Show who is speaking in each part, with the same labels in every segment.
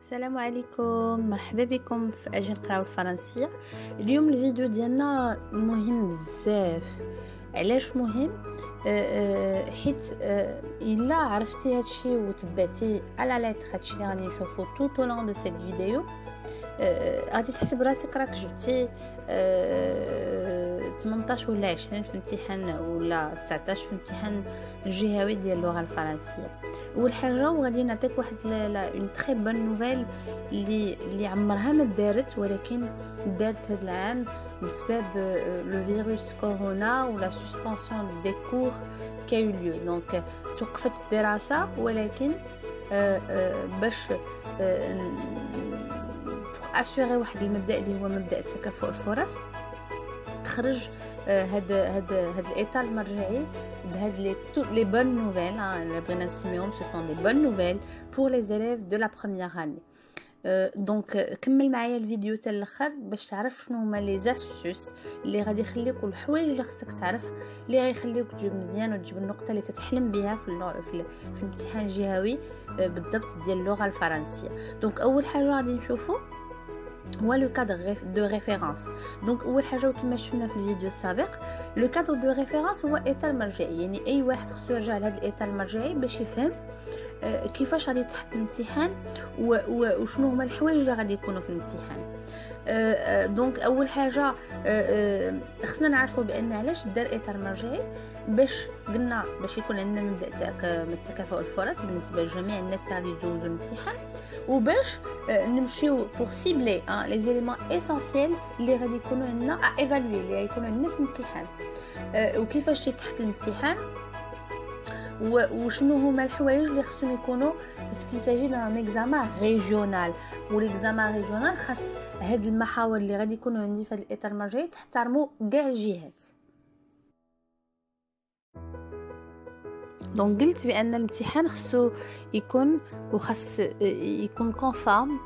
Speaker 1: السلام عليكم، مرحبا بكم في اجي نقراو الفرنسيه. اليوم الفيديو ديالنا مهم بزاف. علاش مهم؟ حيت الا عرفتي هادشي وتبعتي على ليتر هادشي اللي غادي نشوفو tout au long de cette vidéo، غادي تحسب راسك راك جبتي 18 ولا 20 في امتحان ولا 19 في امتحان الجهوي ديال اللغه الفرنسيه. اول حاجه وغادي نعطيك واحد اون تري بون نوفيل اللي عمرها ما دارت، ولكن دارت هذا العام بسبب لو فيروس كورونا ولا سسبونسيون دي كور كايو ليو. دونك توقفت الدراسه، ولكن باش اسيغي واحد المبدا اللي هو مبدا تكافؤ الفرص، خرج هاد الايطال المرجعي بهاد لي بون نوفيل اللي بغينا نسميهم سو سون دي بون نوفيل بور لي زيليف دو لا بروميير اني. دونك كمل معايا الفيديو حتى الاخر باش تعرف شنو هما لي زاستوس اللي غادي يخليك، والحوايج اللي خصك تعرف اللي غيخليوك تجيب مزيان وتجيب النقطه اللي تتحلم بها في الامتحان الجهوي بالضبط ديال اللغه الفرنسيه. دونك اول حاجه غادي نشوفو هو لو كادر دو ريفيرونس. دونك اول حاجه وكما شفنا في الفيديو السابق، لو كادر دو ريفيرونس هو ايطال مرجعي، يعني اي واحد خصو يرجع لهذا الايطال المرجعي باش يفهم كيفاش غادي تحط الامتحان وشنو هما الحوايج اللي غادي يكونوا في الامتحان. دونك اول حاجه خصنا نعرفوا بان علاش دار اطار مرجعي، باش قلنا باش يكون عندنا مبدا تكافؤ الفرص بالنسبه لجميع الناس اللي غادي يجوزوا الامتحان، وباش نمشيو بور سيبلي لي زيليمون اسونسييل اللي غادي يكونوا عندنا ايفالوي اللي غيكونوا عندنا في الامتحان، وكيفاش تحت الامتحان وشنو هما الحوايج اللي خصهم يكونوا باسكو ساجي دان اكزامان ريجيونال. والاكزامان ريجيونال خاص هاد المحاور اللي غادي يكونوا عندي في هذا الاطار المرجعي تحترموا كاع الجهات. دونك قلت بان الامتحان خصو يكون وخاص يكون كونفورم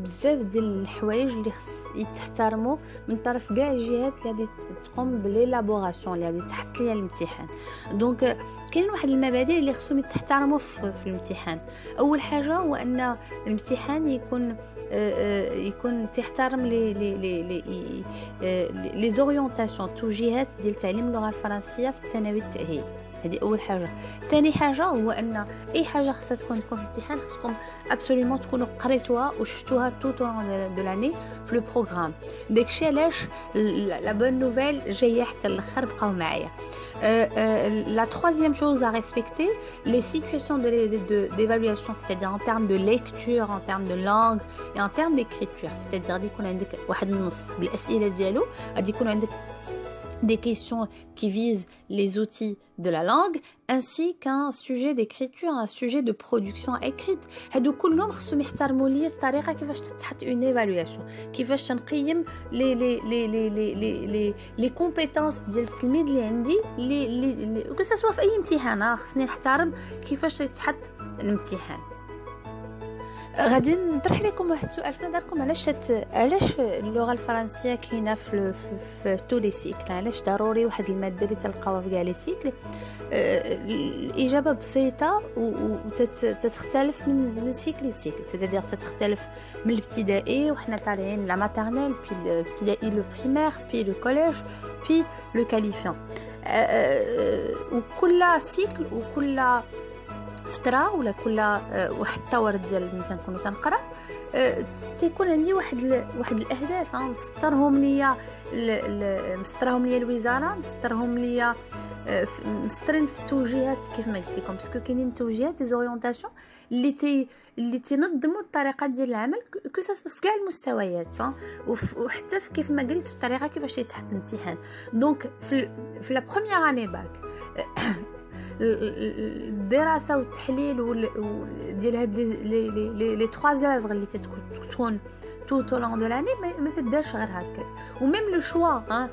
Speaker 1: بزاف ديال الحوايج اللي خص يتحترموا من طرف كاع الجهات اللي غادي تقوم بليلابوراسيون اللي غادي تحط ليا الامتحان. دونك كاين واحد المبادئ اللي خصهم يتحترموا في الامتحان. اول حاجه هو ان الامتحان يكون تحترم لي زوريونتاسيون توجيهات ديال تعليم اللغه الفرنسيه في الثانوي التاهيلي. هذه اول حاجه. ثاني حاجه هو ان اي حاجه خصها تكون في الامتحان خصكم ابسوليومون تكونوا قريتوها وشفتوها توت اون دو لاني في لو بروغرام. داكشي علاش لا بون نوفيل جايه حتى الاخر، بقاو معايا. La troisième chose à respecter, les situations d'évaluation, c'est-à-dire en termes de lecture, en termes de langue et en termes d'écriture, c'est-à-dire غادي يكون عندك واحد النص بالاسئله ديالو، غادي يكون عندك des questions qui visent les outils de la langue ainsi qu'un sujet d'écriture, un sujet de production écrite. هادو كلهم خصهم يحترموا لي الطريقه كيفاش تتحط اون ايفالواسيون، كيفاش تنقيم لي كومبيتونس ديال التلميذ اللي عندي لي كو سوا في اي امتحان. خصني نحترم كيفاش يتحط الامتحان. غادي نطرح لكم واحد السؤال في نظركم، علاش اللغه الفرنسيه كاينه في تو لي سيكل؟ علاش ضروري واحد الماده اللي تلقاوها في كاع لي سيكل؟ الاجابه بسيطه وتتختلف من سيكل لسيكل، سيتادير تتختلف من الابتدائي وحنا طالعين لا ماترنيل، بي الابتدائي لو بريمير، بي لو كوليج، بي لو كاليفيون. وكل سيكل وكل فتره ولا كل واحد الطور ديال ملي تنكونوا تنقرا تيكون عندي واحد الاهداف مسطرهم ليا الوزاره، مسترين في التوجيهات كيف ما قلت لكم، باسكو كاينين توجيهات دي زوريونتاسيون اللي تنظموا الطريقه ديال العمل كوساس في كاع المستويات، وحتى في كيف ما قلت في الطريقه كيفاش يتحط الامتحان. دونك في لا بروميير اني باك الدراسه والتحليل ديال هاد لي 3 زوفر اللي تكون tout au long de l'année ما تدارش غير هكا. وميم لو شوا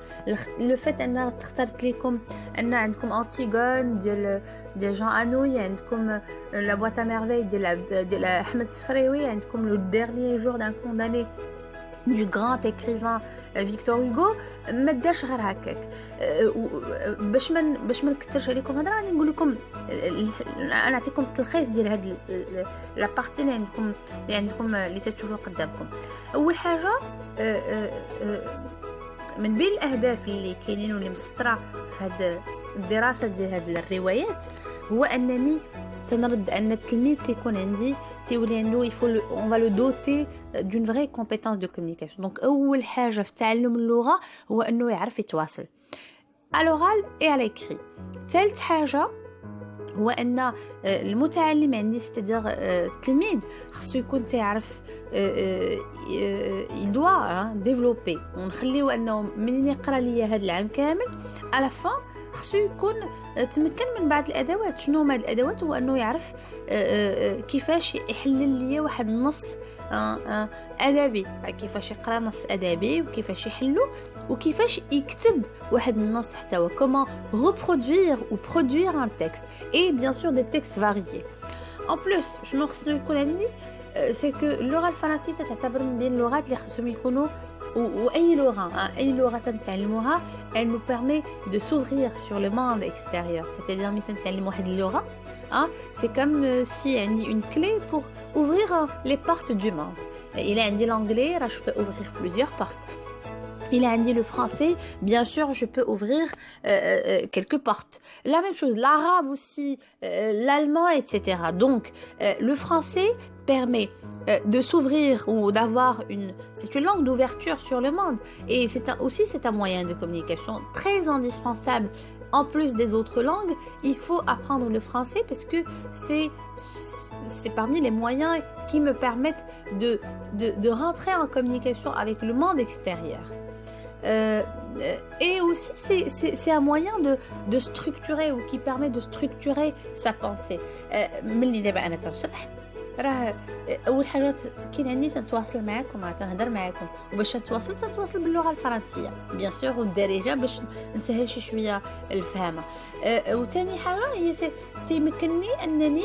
Speaker 1: لو فات ان اخترت لكم ان عندكم انتيغون ديال جان انوي، عندكم لا بواط ا ميرفي ديال احمد السفريوي، عندكم لو ديرنيي جور دان كونداني du grand écrivain Victor Hugo ما دارش غير هكاك. باش ما نكثرش عليكم هضره غادي نقول لكم انا نعطيكم تلخيص ديال هاد لا بارتي اللي عندكم اللي تشوفوا قدامكم. اول حاجه من بين الاهداف اللي كاينين واللي مسطره في هاد الدراسه ديال هاد الروايات هو انني تنرد ان التلميذ تيكون عندي تيولي عنده on va le doter d'une vraie compétence de communication. دونك اول حاجه في تعلم اللغه هو انه يعرف يتواصل à l'oral et à l'écrit. ثالث حاجه هو ان المتعلم عندي ستادير التلميذ خصو يكون تيعرف يدوا ديفلوبي ونخليو انه منين يقرا ليا هذا العام كامل على فان خصو يكون تمكن من بعض الادوات. شنو هما الادوات؟ هو انه يعرف كيفاش يحلل ليا واحد النص ادبي، كيفاش يقرا نص ادبي وكيفاش يحلو وكيفاش يكتب واحد النص حتى هو comment reproduire ou produire un texte et bien sûr des textes variés. En plus شنو خصني يكون عندي c'est que اللغه الفرنسيه تعتبر من بين اللغات اللي خصهم يكونوا واي لغه تنتعلموها elle nous permet de s'ouvrir sur le monde extérieur. c'est-à-dire ملي تنتعلم واحد اللغه c'est comme si عندي une clé pour ouvrir les portes du monde. il a عندي l'anglais là je peux ouvrir plusieurs portes. Il a dit le français, bien sûr, je peux ouvrir quelques portes. La même chose, l'arabe aussi, l'allemand, etc. Donc, le français permet de s'ouvrir ou d'avoir c'est une langue d'ouverture sur le monde. Et c'est un moyen de communication très indispensable. En plus des autres langues, il faut apprendre le français parce que c'est parmi les moyens qui me permettent de rentrer en communication avec le monde extérieur. Et aussi c'est un moyen de structurer ou qui permet de structurer sa pensée. ملي دابا انا تنشرح راه اول حاجه كاين عندي تنتواصل معكم تنهضر معكم وباش تنتواصل باللغه الفرنسيه بيان سور والدارجه باش نسهل شي شويه الفهمه. وثاني حاجه هي تيمكنني انني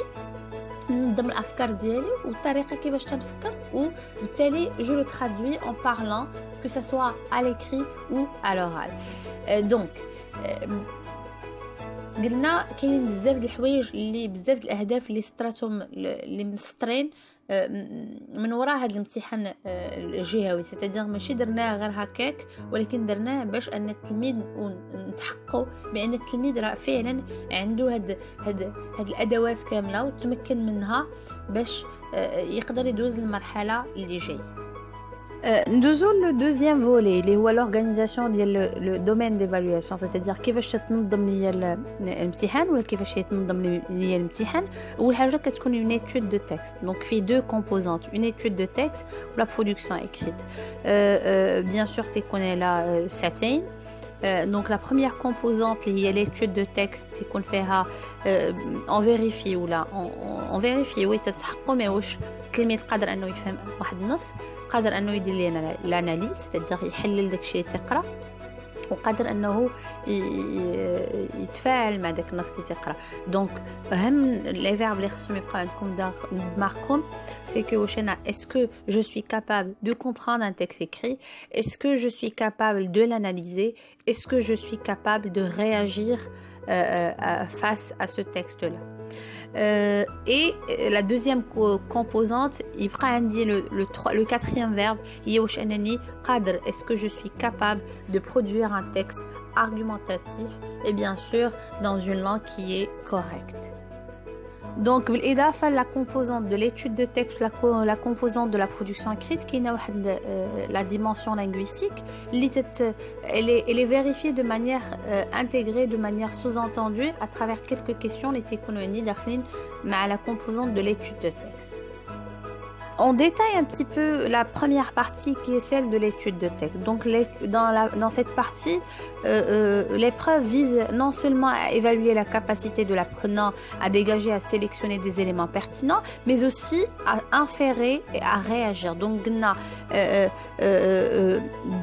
Speaker 1: ننظم الافكار ديالي والطريقه كيفاش تنفكر وبالتالي je le traduis en parlant que ça soit à l'écrit ou à l'oral. donc قلنا كاين بزاف د الحوايج اللي بزاف د الاهداف اللي سطراتهم اللي مسطرين من وراء هذا الامتحان الجهوي. سيتادير ماشي درناه غير هكاك ولكن درناه باش ان التلميذ نتحققوا بان التلميذ راه فعلا عنده هاد الادوات كامله وتمكن منها باش يقدر يدوز المرحله اللي جايه. ندوزو لو دوزيام فولي اللي هو لورغانيزاسيون ديال لو دومين ديفالواسيون. سيتادير كيفاش تنظم ليا الامتحان ولا كيفاش يتنظم ليا الامتحان. اول حاجه كتكون اون ايتود دو تكست دونك في دو كومبوزانت اون ايتود دو تكست ولا برودكسيون اكريت. بيان سور تيكون لا ساتين. Donc la première composante اللي هي l'étude de texte يكون فيها on vérifie ولا on vérifie تتحققوا ما واش التلميذ قادر انه يفهم واحد النص، قادر انه يدير لنا الاناليز سيتادير يحلل داكشي اللي تيقرا وقادر انه يتفاعل مع داك النص اللي تيقرا. دونك اهم لي فيرب اللي خصهم يبقاو عندكم دماغكم سي كو واش انا اسكو جو سوي كابابل دو كومبراندر ان تكست écrit, est-ce que je suis capable de l'analyser, est-ce que je suis capable de réagir face à ce texte-là. Et la deuxième composante يبقى عندي le quatrième verbe هي واش انني قادر est-ce que je suis capable de produire un texte argumentatif et bien sûr dans une langue qui est correcte. Donc بالإضافة la composante de l'étude de texte la composante de la production écrite كاينه واحد la dimension linguistique اللي elle est vérifiée de manière intégrée de manière sous-entendue à travers quelques questions اللي تيكونوا عندي داخلين مع la composante de l'étude de texte. On détaille un petit peu la première partie qui est celle de l'étude de texte. Donc dans cette partie, l'épreuve vise non seulement à évaluer la capacité de l'apprenant à dégager, à sélectionner des éléments pertinents, mais aussi à inférer et à réagir. Donc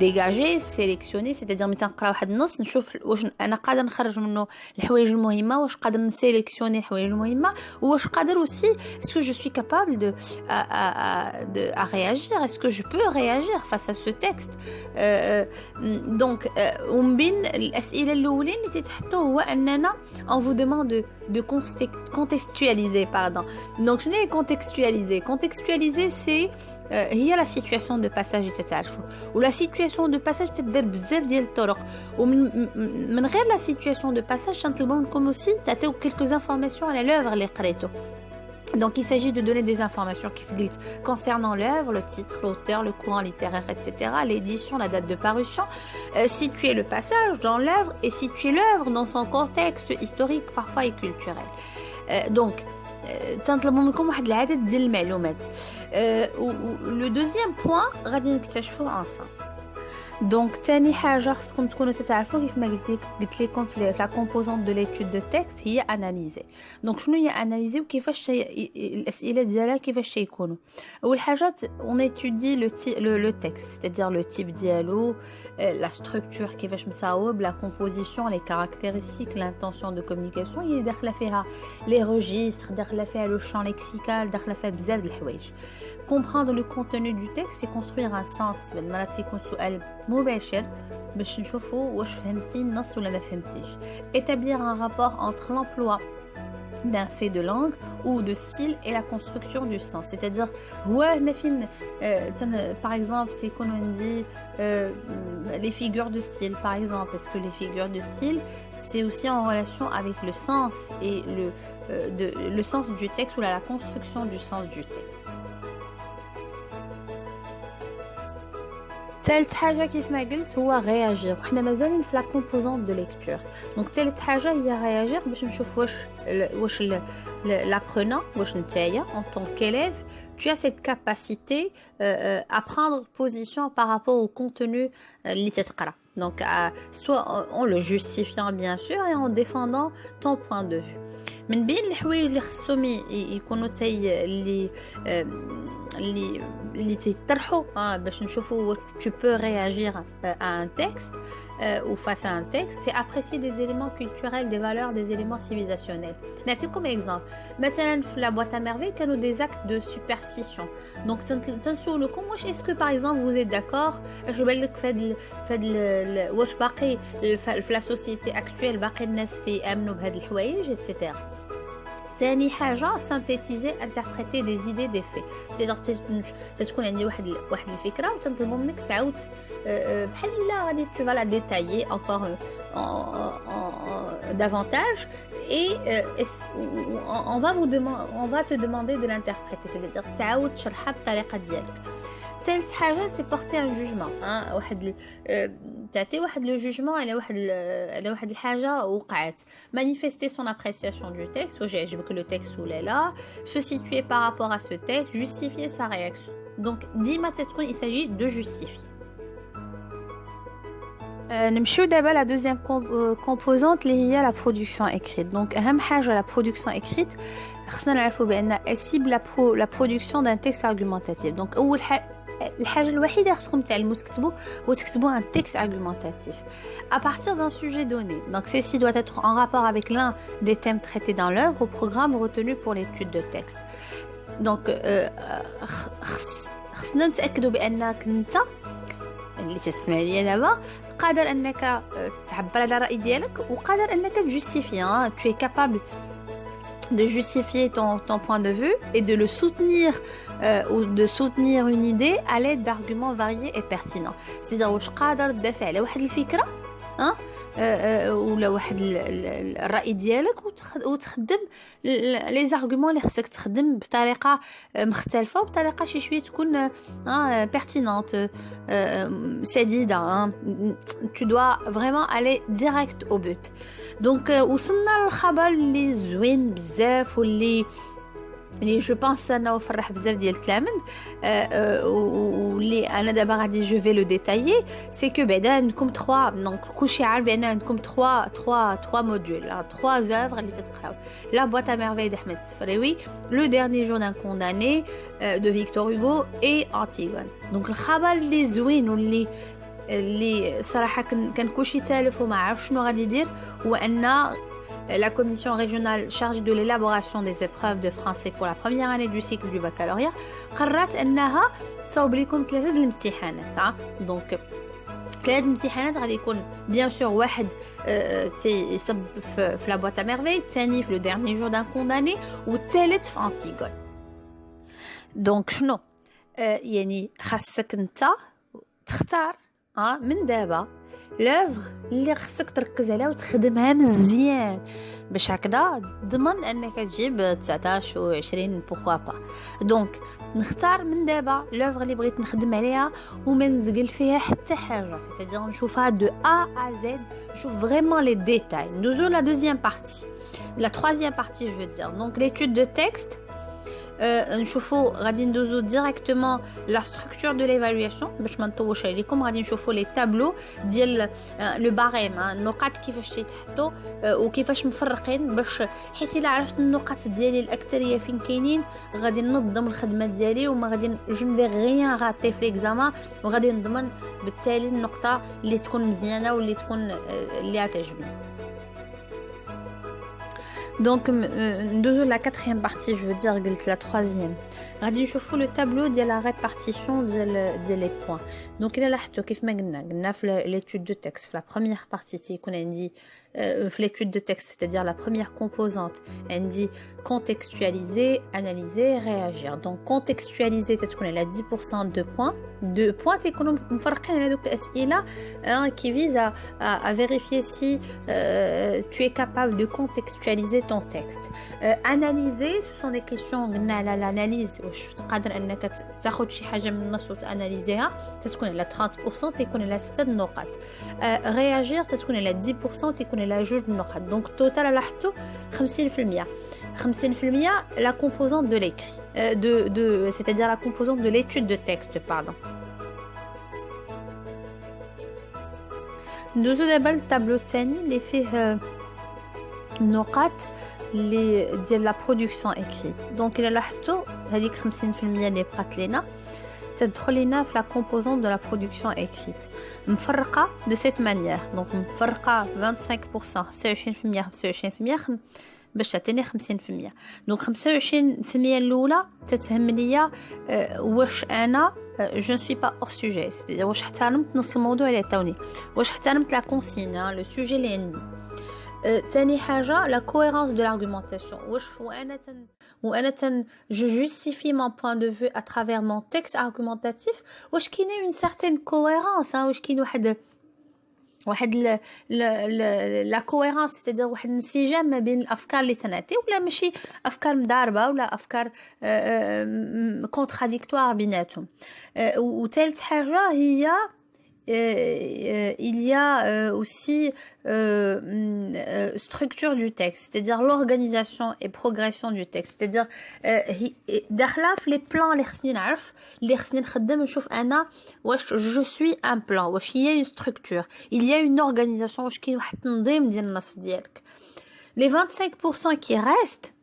Speaker 1: dégager, sélectionner, c'est-à-dire ملي تنقرا واحد النص نشوف واش انا قادر نخرج منه الحوايج المهمه، واش قادر نسيليكسيوني الحوايج المهمه، واش قادر aussi est-ce que je suis capable de à réagir. Est-ce que je peux réagir face à ce texte? Donc ومن بين الأسئلة الأولين اللي تتحطوا هو أننا on vous demande de contextualiser, pardon. Donc je n'ai contextualiser. Contextualiser, c'est هي la situation de passage اللي تتعرفوا. ولا situation de passage تدير بزاف ديال الطرق. ومن غير la situation de passage تنطلبوا منكم aussi تعطيو quelques informations على l'œuvre اللي قريتو. Donc, il s'agit de donner des informations concernant l'œuvre, le titre, l'auteur, le courant littéraire, etc., l'édition, la date de parution, situer le passage dans l'œuvre et situer l'œuvre dans son contexte historique, parfois et culturel. Donc, تنطلبوا منكم واحد العدد ديال المعلومات. Le deuxième point غادي نكتشفوه ensemble. Donc تاني حاجه خصكم تكونوا تتعرفوا كيف ما قلت لكم في لا كومبوزونت دو ليتود دو تكست هي اناليزي. دونك شنو هي اناليزي وكيفاش الاسئله ديالها كيفاش يكونوا؟ اول حاجه اون ايتودي لو تكست c'est-à-dire le type ديالو la structure كيفاش مصاوب la composition les caractéristiques l'intention de communication هي داخله فيها les registres داخله فيها le champ lexical داخله فيها بزاف د الحوايج. comprendre le contenu du texte c'est construire un sens. بالمرات يكون سؤال مباشر باش نشوفوا واش فهمتي النص ولا ما فهمتيش. établir un rapport entre l'emploi d'un fait de langue ou de style et la construction du sens, c'est-à-dire هو هنا فين par exemple تيكونوا عندي les figures de style par exemple, parce que les figures de style c'est aussi en relation avec le sens et le sens du texte ou la construction du sens du texte. ثالث حاجه كيف ما قلت هو réagir. وحنا مازالين في لا كومبوزونت دو ليكتور. دونك ثالث حاجه هي réagir باش نشوف واش l'apprenant واش نتايا en tant qu'élève tu as cette capacité à prendre position par rapport au contenu اللي تتقرا. Donc soit en le justifiant bien sûr et en défendant ton point de vue. من بين الحوايج اللي خصهم يكونوا اللي تيطرحوا باش نشوفوا tu peux réagir à un texte ou face à un texte, c'est apprécier des éléments culturels, des valeurs, des éléments civilisationnels. نعطيكم exemple. مثلا في la boîte à merveilles كانوا des actes de superstition. Donc تنسولكم واش est-ce que par exemple vous êtes d'accord اش بان لك فهاد واش باقي في la société actuelle باقي الناس تيامنوا بهاد الحوايج etc. ثاني حاجه سانتيتيزي انتربريتي دي زيدي دي في. c'est-à-dire تكون عندي واحد الفكره وتنطلبوا منك تعاود بحال لا غادي tu vas la détailler encore davantage et on va te demander de l'interpréter, c'est-à-dire تعاود تشرحها بالطريقه ديالك. ثالث حاجه سي بورتي ان جوجمون واحد تعطي واحد لو جوجمون على واحد الحاجه وقعت. manifester son appréciation du texte واش يعجبك لو تكست ولا لا. se situer par rapport à ce texte, justifier sa réaction. donc ديما تتكون il s'agit de justifier. نمشيو دابا لا دوزيام كومبوزونت اللي هي لا برودكسيون écrite. donc اهم حاجه لا برودكسيون écrite خصنا نعرفوا بان elle cible la production d'un texte argumentatif. donc اول الحاجه الوحيده خصكم تعلموا تكتبوا un texte argumentatif à partir d'un sujet donné. donc ceci doit être en rapport avec l'un des thèmes traités dans l'œuvre au programme retenu pour l'étude de texte. donc خصنا نتاكدوا بانك انت اللي تسمع ليا دابا قادر انك تعبر على الراي ديالك وقادر انك تجوستيفي. tu es capable de justifier ton point de vue et de le soutenir ou de soutenir une idée à l'aide d'arguments variés et pertinents. c'est-à-dire واش قادر تدافع على واحد الفكره ولا واحد الرأي ديالك وتخدم لي زارغومون اللي خصك تخدم بطريقه مختلفه وبطريقه شي شويه تكون pertinente سديده. tu dois vraiment aller direct au but. donc وصلنا للخبر اللي زوين بزاف واللي جو بونس انه فرح بزاف ديال التلامن واللي انا دابا غادي جو في لو ديتايي. سي كو بعدا عندكم 3 دونك كلشي عارف بان عندكم 3 موديول 3 زوفر اللي تتقراو. لا بواط ا ميرفاي داحمد السفريوي, لو ديرني جور دان كونداني دو فيكتور هوغو اي انتيغون. دونك الخبر اللي زوين واللي صراحه كان كلشي تالف وما عرف شنو غادي يدير هو ان la commission régionale chargée de l'élaboration des épreuves de français pour la première année du cycle du baccalauréat قررت أنها تصاوب لكم 3 الامتحانات. دونك 3 امتحانات غادي يكون بيان سور واحد يصب في لا بواط ا ميرفي، الثاني في لو ديرني جور دان كونداني، والثالث في انتيغون. دونك شنو يعني خاصك انت تختار من دابا لوفر اللي خصك تركز عليها وتخدمها مزيان باش هكذا تضمن انك تجيب 19 و 20 بوكوا با. دونك نختار من دابا لوفر اللي بغيت نخدم عليها وما نزقل فيها حتى حاجه، سيتادير نشوفها دو ا ا زد، نشوف فريمون لي ديتاي. ندوزو لا دوزيام بارتي، لا troisième partie je veux dire. Donc l'étude de texte, نشوفوا غادي ندوزو ديريكتومون لا ستركتور دو ليفالواسيون باش ما نطولش عليكم. غادي نشوفوا لي تابلو ديال لو باريم، النقاط كيفاش تيتحطوا وكيفاش مفرقين، باش حيت الا عرفت النقاط ديالي الاكثريه فين كاينين غادي ننظم الخدمه ديالي وما غادي جنبي غيان غاتي في ليكزامان، وغادي نضمن بالتالي النقطه اللي تكون مزيانه واللي تكون اللي غتعجبني. Donc ندوزو la quatrième partie, je veux dire قلت la troisième. غادي نشوفوا لو تابلو ديال لا ريبارتيسيون ديال لي بوين. دونك الا لاحظتوا كيف ما قلنا في ليتود دو تكست في لا بروميير بارتي تيكون عندي في ليتود دو تكست c'est-à-dire la première composante عندي contextualiser, analyser, réagir. Donc contextualiser تتكون على 10% de points تيكونوا مفرقين على دوك الاسئله qui vise à vérifier si tu es capable de contextualiser ton texte. Analyser, ce sont des questions قلنا على l'analyse، واش تقدر انك تاخذ شي حاجه من النص وتاناليزيها، تتكون على 30%، تيكون على 6 نقاط. réagir تتكون على 10%، تيكون على 2 نقاط. دونك توتال لاحظتوا 50%. 50% la composante de l'écrit c'est-à-dire la composante de l'étude de texte, pardon. ندوزو دابا للتابلو الثاني اللي فيه النقاط اللي ديال لا برودكسيون اكريت. دونك الا لاحظتوا هذيك 50% اللي بقات لينا تدخل لينا في لا كومبوزون دو لا برودكسيون اكريت مفرقه دو سيت مانيير. دونك مفرقه 25%، 25% باش تعطيني 50%. دونك 25% الاولى تتهم ليا واش انا je ne suis pas hors sujet، c'est-à-dire واش احترمت نص الموضوع اللي عطاوني، واش احترمت لا كونسيغن لو سوجي اللي عندي. ثاني حاجه لا كوهيرونس دو لارغومونطاسيون، واش وانا جو جوستيفي مون بوين دو فيو ا ترافير مون تكست ارغومونطاتيف، واش كاينه اون سيرتين كوهيرونس، واش كاين واحد لا كوهيرونس، c'est-à-dire واحد الانسجام ما بين الافكار اللي تنعطي، ولا ماشي افكار مضاربه ولا افكار كونتراديكتوار بيناتهم. وثالث حاجه هي il y a aussi structure du texte, c'est-à-dire l'organisation et progression du texte, c'est-à-dire داخله في لي بلان اللي خصني نعرف، اللي خصني نخدم نشوف انا واش جو سوي ان بلان، واش هي une structure، il y a une organisation، واش كاين واحد التنظيم ديال النص ديالك. les 25% qui restent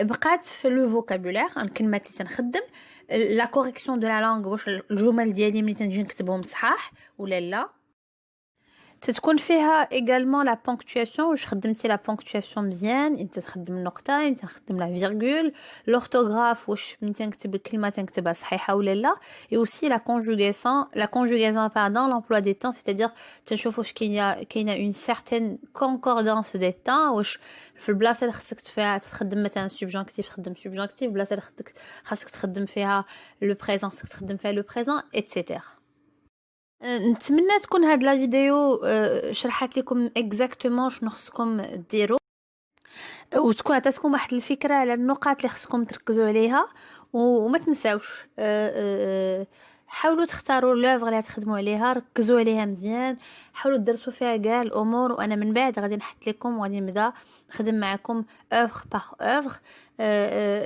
Speaker 1: بقات في لو فوكابولير، الكلمات اللي تنخدم، لا كوريكسيون دو لا لانغ، واش الجمل ديالي ملي تنجي نكتبهم صحاح ولا لا. تتكون فيها également la ponctuation، واش خدمتي لا ponctuation مزيان، امتى تخدم النقطه، امتى نخدم لا فيرغول، l'orthographe واش ملي تنكتب الكلمه تنكتبها صحيحه ولا لا، et aussi la conjugaison pardon l'emploi des temps، c'est-à-dire تنشوف واش كاينه une certaine concordance des temps، واش في البلاصه اللي خصك فيها تخدم مثلا subjonctif تخدم subjonctif، البلاصه اللي خصك تخدم فيها لو بريزون خصك تخدم فيها لو بريزون etc. نتمنى تكون هاد لا فيديو شرحت لكم اكزاكتومون شنو خصكم ديروا، وتكون عطاتكم واحد الفكره على النقاط اللي خصكم تركزوا عليها. وما تنساوش حاولوا تختاروا لوفر اللي تخدموا عليها، ركزوا عليها مزيان، حاولوا تدرسوا فيها كاع الامور، وانا من بعد غادي نحط لكم وغادي نبدا نخدم معكم œuvre par œuvre.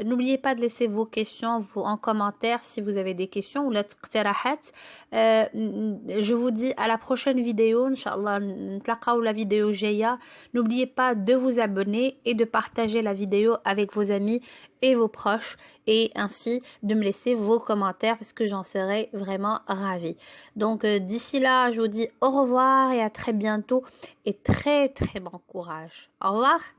Speaker 1: N'oubliez pas de laisser vos questions en commentaire si vous avez des questions ou اقتراحات. Je vous dis à la prochaine vidéo, Inch'Allah نتلاقاو la vidéo جايه. N'oubliez pas de vous abonner et de partager la vidéo avec vos amis et vos proches, et ainsi de me laisser vos commentaires parce que j'en serai serai vraiment ravie. Donc d'ici là, je vous dis au revoir et à très bientôt et très très bon courage. Au revoir.